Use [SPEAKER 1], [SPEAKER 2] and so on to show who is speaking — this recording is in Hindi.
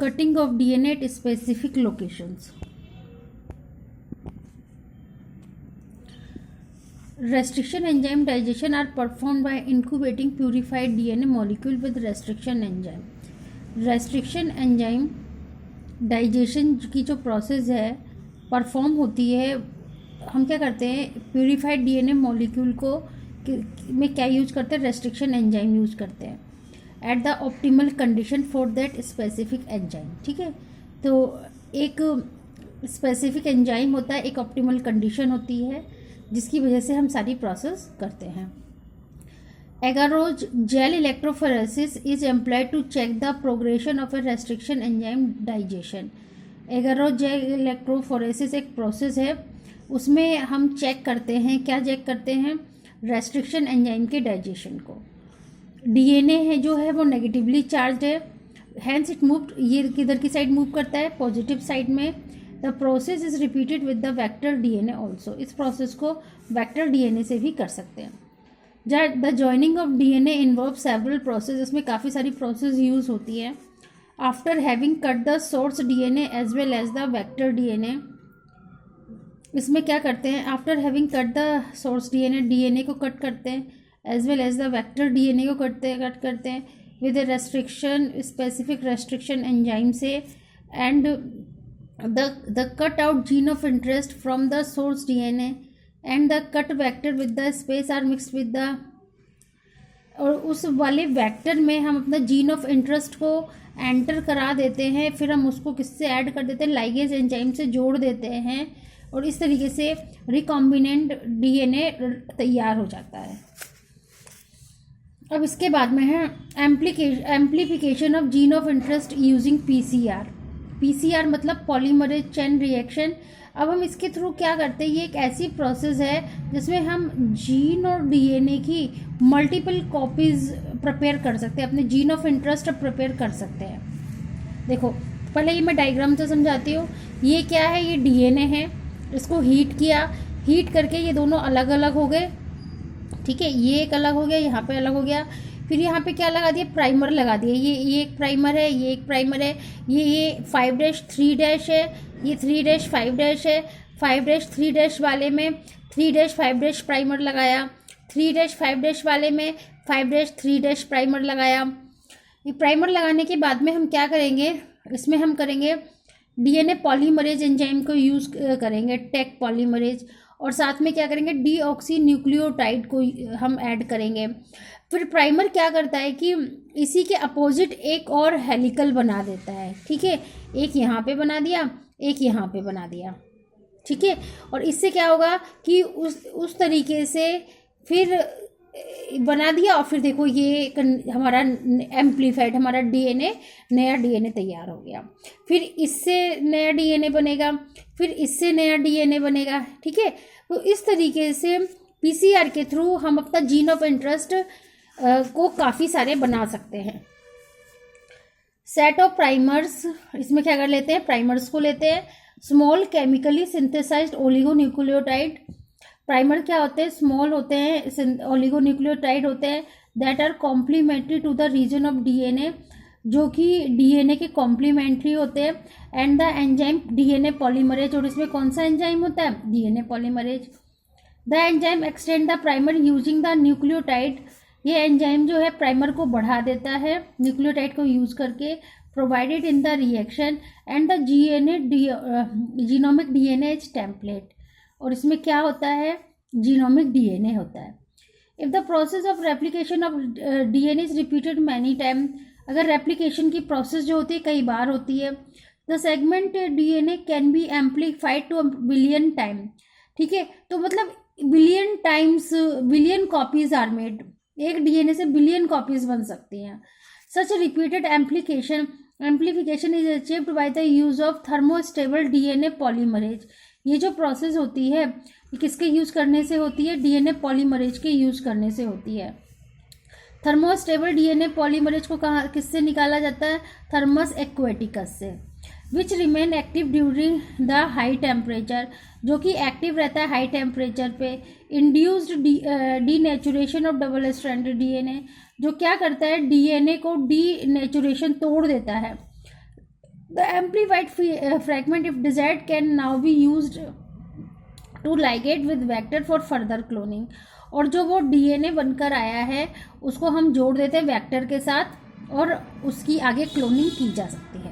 [SPEAKER 1] cutting of DNA at specific locations. Restriction enzyme digestion are performed by incubating purified DNA molecule with restriction enzyme. Restriction enzyme digestion की जो प्रोसेस है परफॉर्म होती है, हम क्या करते हैं, प्यूरिफाइड डीएनए मॉलिक्यूल को में क्या यूज करते हैं, रेस्ट्रिक्शन एंजाइम यूज करते हैं at the optimal condition for that specific enzyme. ठीक है, तो एक स्पेसिफिक एंजाइम होता है, एक ऑप्टिमल कंडीशन होती है जिसकी वजह से हम सारी प्रोसेस करते हैं. Agarose gel electrophoresis is employed to check the progression of a restriction enzyme digestion. Agarose gel electrophoresis एक प्रोसेस है, उसमें हम चेक करते हैं, क्या चेक करते हैं, रेस्ट्रिक्शन एंजाइम के डाइजेशन को. डीएनए है जो है वो नेगेटिवली चार्ज है, हैंस इट मूव, ये किधर की साइड मूव करता है, पॉजिटिव साइड में. The process is repeated with the vector DNA also. इस प्रोसेस को वेक्टर डीएनए से भी कर सकते हैं. The joining of DNA involve several process, इसमें काफ़ी सारी प्रोसेस यूज होती है. After having cut the source DNA as well as the vector DNA, इसमें क्या करते हैं, after having cut the source DNA को कट करते हैं, as well as the vector DNA को कट करते हैं with a restriction, specific restriction enzyme से. And the cut out gene of interest from the source DNA and the cut vector with the space are mixed with the, और उस वाले वेक्टर में हम अपना जीन ऑफ इंटरेस्ट को एंटर करा देते हैं, फिर हम उसको किससे ऐड कर देते हैं, लाइगेज एंजाइम से जोड़ देते हैं, और इस तरीके से रिकॉम्बिनेंट डीएनए तैयार हो जाता है. अब इसके बाद में है amplification of gene of interest using PCR. PCR मतलब पॉलीमरेज चेन रिएक्शन. अब हम इसके थ्रू क्या करते हैं, ये एक ऐसी प्रोसेस है जिसमें हम जीन और डीएनए की मल्टीपल कॉपीज प्रिपेयर कर सकते हैं, अपने जीन ऑफ इंटरेस्ट प्रिपेयर कर सकते हैं. देखो पहले ये मैं डायग्राम से समझाती हूँ. ये क्या है, ये डीएनए है, इसको हीट किया, हीट करके ये दोनों अलग अलग हो गए. ठीक है, ये एक अलग हो गया, यहाँ पे अलग हो गया. फिर यहाँ पे क्या लगा दिया, प्राइमर लगा दिया. ये एक प्राइमर है, ये एक प्राइमर है, ये 5-3- है, ये 3-5- है. 5-3- वाले में 3-5- प्राइमर लगाया, 3-5- वाले में 5-3- प्राइमर लगाया. ये प्राइमर लगाने के बाद में हम क्या करेंगे, इसमें हम करेंगे डीएनए पॉलीमरेज एंजाइम को यूज़ करेंगे, टेक पॉलीमरेज, और साथ में क्या करेंगे, डीऑक्सी न्यूक्लियोटाइड को हम ऐड करेंगे. फिर प्राइमर क्या करता है कि इसी के अपोजिट एक और हेलिकल बना देता है. ठीक है, एक यहाँ पे बना दिया, एक यहाँ पे बना दिया. ठीक है, और इससे क्या होगा कि उस तरीके से फिर बना दिया, और फिर देखो ये हमारा एम्प्लीफाइड हमारा डीएनए, नया डीएनए तैयार हो गया. फिर इससे नया डीएनए बनेगा, फिर इससे नया डीएनए बनेगा. ठीक है, तो इस तरीके से पीसीआर के थ्रू हम अपना जीन ऑफ इंटरेस्ट को काफ़ी सारे बना सकते हैं. सेट ऑफ प्राइमर्स, इसमें क्या कर लेते हैं, प्राइमर्स को लेते हैं. Small chemically synthesized oligonucleotide. Primer क्या होते हैं, स्मॉल होते हैं, ओलिगोन्यूक्लियोटाइड होते हैं, that are complementary to the region of DNA, जो कि डीएनए के कॉम्प्लीमेंट्री होते हैं. And the enzyme DNA polymerase, और इसमें कौन सा एंजाइम होता है, DNA polymerase. The enzyme extend the primer using the nucleotide. ये एंजाइम जो है प्राइमर को बढ़ा देता है न्यूक्लियोटाइड को यूज करके, provided in the reaction and the genomic DNA is template. और इसमें क्या होता है, जीनोमिक डीएनए होता है. If the process of replication of DNA is repeated many time, अगर रेप्लिकेशन की प्रोसेस जो होती है कई बार होती है, the segment DNA can be amplified to billion time. ठीक है, तो मतलब billion times, billion copies are made. एक डीएनए से बिलियन कॉपीज बन सकती हैं. Such repeated amplification is achieved by the use of thermostable DNA polymerase. ये जो प्रोसेस होती है ये किसके यूज करने से होती है, डीएनए पॉलीमरेज के यूज करने से होती है. थर्मोस्टेबल डीएनए पॉलीमरेज को कहाँ किससे निकाला जाता है, थर्मस एक्वेटिकस से. Which remain active during the high temperature, जो कि एक्टिव रहता है हाई टेम्परेचर पे. Induced denaturation of double stranded DNA, जो क्या करता है, डीएनए को डीनेचुरेशन तोड़ देता है. The amplified fragment if desired can now be used to ligate with vector for further cloning. और जो वो डीएनए बनकर आया है उसको हम जोड़ देते हैं वेक्टर के साथ और उसकी आगे क्लोनिंग की जा सकती है।